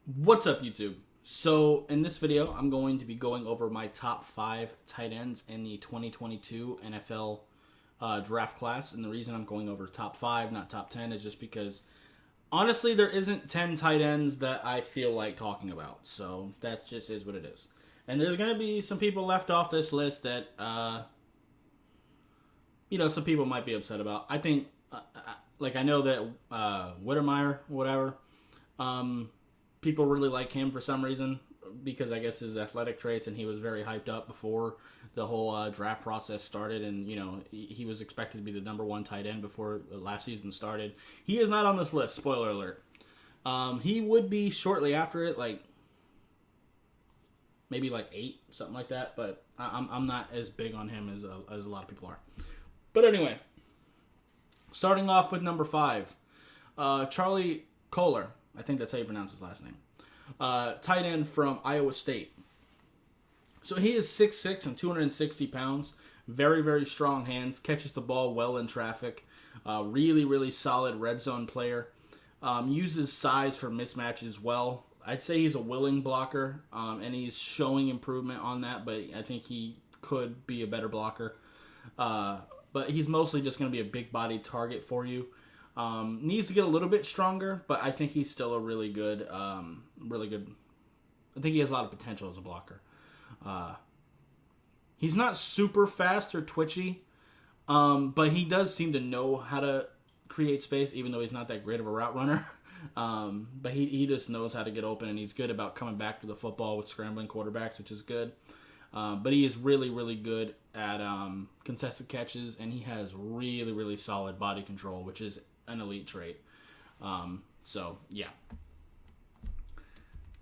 What's up, YouTube? So, in this video, I'm going to be going over my top 5 tight ends in the 2022 NFL draft class. And the reason I'm going over top 5, not top 10, is just because, honestly, there isn't 10 tight ends that I feel like talking about. So, that just is what it is. And there's going to be some people left off this list that, some people might be upset about. I think, I know that Whittermeyer, whatever, people really like him for some reason because I guess his athletic traits, and he was very hyped up before the whole draft process started, and he was expected to be the number 1 tight end before the last season started. He is not on this list. Spoiler alert. He would be shortly after it, maybe 8, something like that. But I'm not as big on him as a lot of people are. But anyway, starting off with number 5, Charlie Kohler. I think that's how you pronounce his last name. Tight end from Iowa State. So he is 6'6" and 260 pounds. Very, very strong hands. Catches the ball well in traffic. Really, really solid red zone player. Uses size for mismatches well. I'd say he's a willing blocker, and he's showing improvement on that, but I think he could be a better blocker. But he's mostly just going to be a big body target for you. Needs to get a little bit stronger, but I think he's still a really good. I think he has a lot of potential as a blocker. He's not super fast or twitchy, but he does seem to know how to create space, even though he's not that great of a route runner. But he just knows how to get open, and he's good about coming back to the football with scrambling quarterbacks, which is good. But he is really, really good at contested catches, and he has really, really solid body control, which is an elite trait. So, yeah.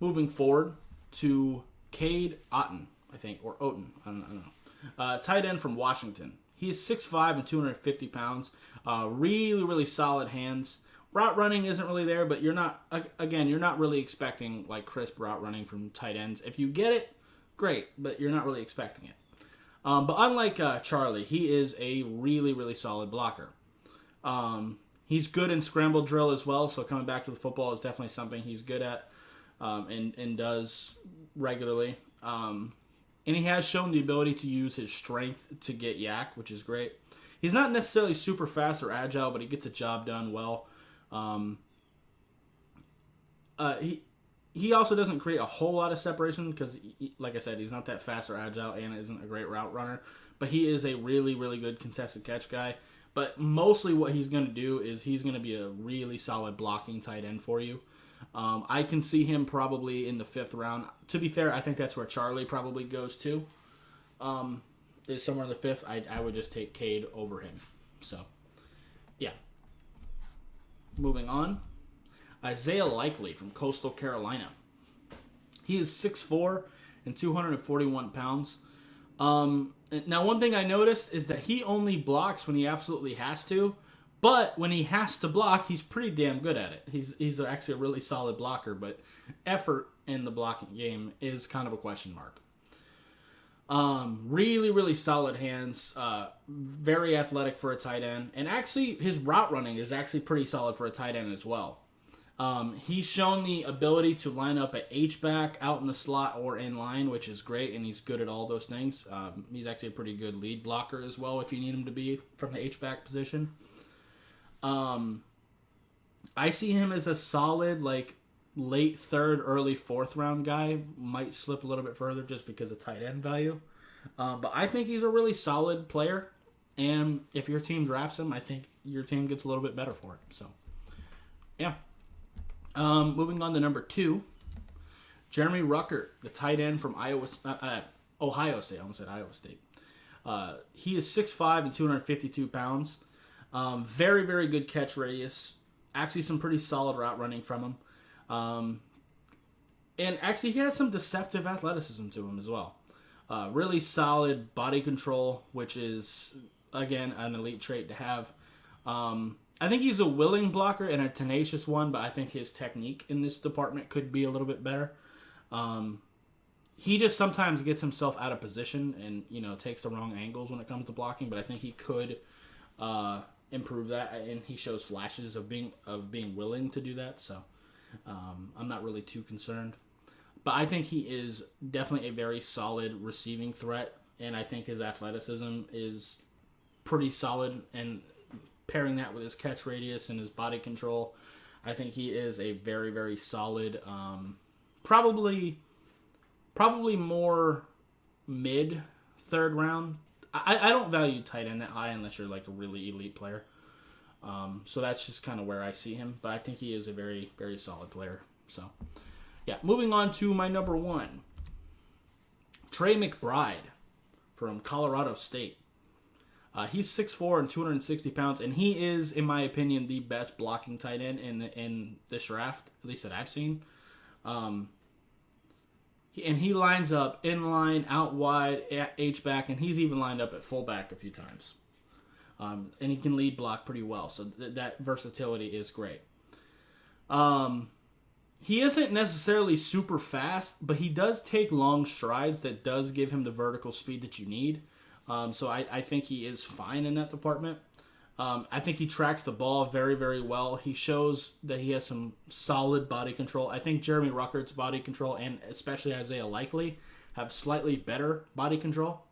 Moving forward to Cade Otten, I think, or Otten, I don't know. Tight end from Washington. He is 6'5" and 250 pounds. Really, really solid hands. Route running isn't really there, but you're not really expecting crisp route running from tight ends. If you get it, great, but you're not really expecting it. But unlike Charlie, he is a really, really solid blocker. He's good in scramble drill as well, so coming back to the football is definitely something he's good at and does regularly. And he has shown the ability to use his strength to get yak, which is great. He's not necessarily super fast or agile, but he gets a job done well. He also doesn't create a whole lot of separation because, like I said, he's not that fast or agile and isn't a great route runner. But he is a really, really good contested catch guy. But mostly what he's going to do is he's going to be a really solid blocking tight end for you. I can see him probably in the 5th round. To be fair, I think that's where Charlie probably goes to. Is somewhere in the 5th. I would just take Cade over him. So, yeah. Moving on. Isaiah Likely from Coastal Carolina. He is 6'4" and 241 pounds. Now, one thing I noticed is that he only blocks when he absolutely has to, but when he has to block, he's pretty damn good at it. He's actually a really solid blocker, but effort in the blocking game is kind of a question mark. Really, really solid hands, very athletic for a tight end, and actually his route running is actually pretty solid for a tight end as well. He's shown the ability to line up at H-back, out in the slot, or in line, which is great, and he's good at all those things. He's actually a pretty good lead blocker as well if you need him to be from the H-back position. I see him as a solid, late 3rd, early 4th round guy. Might slip a little bit further just because of tight end value. But I think he's a really solid player, and if your team drafts him, I think your team gets a little bit better for it. So, yeah. Moving on to number 2, Jeremy Ruckert, the tight end from Ohio State. I almost said Iowa State. He is 6'5" and 252 pounds. Very, very good catch radius. Actually, some pretty solid route running from him. And actually, he has some deceptive athleticism to him as well. Really solid body control, which is, again, an elite trait to have. I think he's a willing blocker and a tenacious one, but I think his technique in this department could be a little bit better. He just sometimes gets himself out of position and, takes the wrong angles when it comes to blocking, but I think he could improve that, and he shows flashes of being willing to do that. So, I'm not really too concerned. But I think he is definitely a very solid receiving threat, and I think his athleticism is pretty solid, and pairing that with his catch radius and his body control, I think he is a very, very solid, probably more mid third round. I don't value tight end that high unless you're like a really elite player. So that's just kind of where I see him, but I think he is a very, very solid player. So, yeah, moving on to my number 1, Trey McBride from Colorado State. He's 6'4" and 260 pounds, and he is, in my opinion, the best blocking tight end in this draft, at least that I've seen. He lines up in line, out wide, at H-back, and he's even lined up at fullback a few times. And he can lead block pretty well, so that versatility is great. He isn't necessarily super fast, but he does take long strides that does give him the vertical speed that you need. So I think he is fine in that department. I think he tracks the ball very, very well. He shows that he has some solid body control. I think Jeremy Ruckert's body control, and especially Isaiah Likely, have slightly better body control.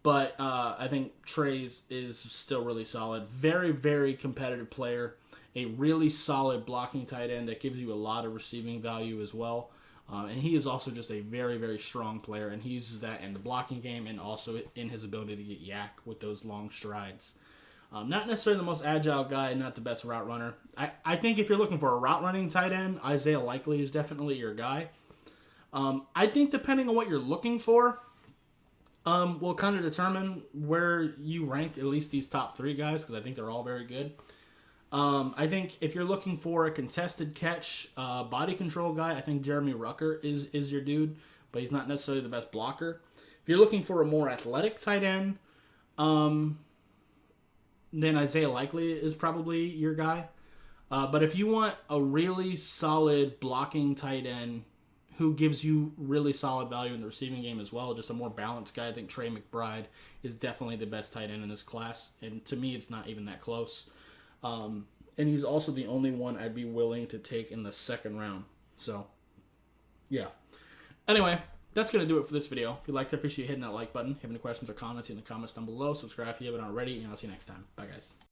But I think Trey's is still really solid. Very, very competitive player. A really solid blocking tight end that gives you a lot of receiving value as well. And he is also just a very, very strong player. And he uses that in the blocking game and also in his ability to get yak with those long strides. Not necessarily the most agile guy, not the best route runner. I think if you're looking for a route running tight end, Isaiah Likely is definitely your guy. I think depending on what you're looking for, will kind of determine where you rank at least these top 3 guys, because I think they're all very good. I think if you're looking for a contested catch body control guy, I think Jeremy Ruckert is your dude, but he's not necessarily the best blocker. If you're looking for a more athletic tight end, then Isaiah Likely is probably your guy. But if you want a really solid blocking tight end who gives you really solid value in the receiving game as well, just a more balanced guy, I think Trey McBride is definitely the best tight end in this class. And to me, it's not even that close. And he's also the only one I'd be willing to take in the second round. So, yeah. Anyway, that's going to do it for this video. If you liked it, I appreciate you hitting that like button. If you have any questions or comments in the comments down below, subscribe if you haven't already, and I'll see you next time. Bye, guys.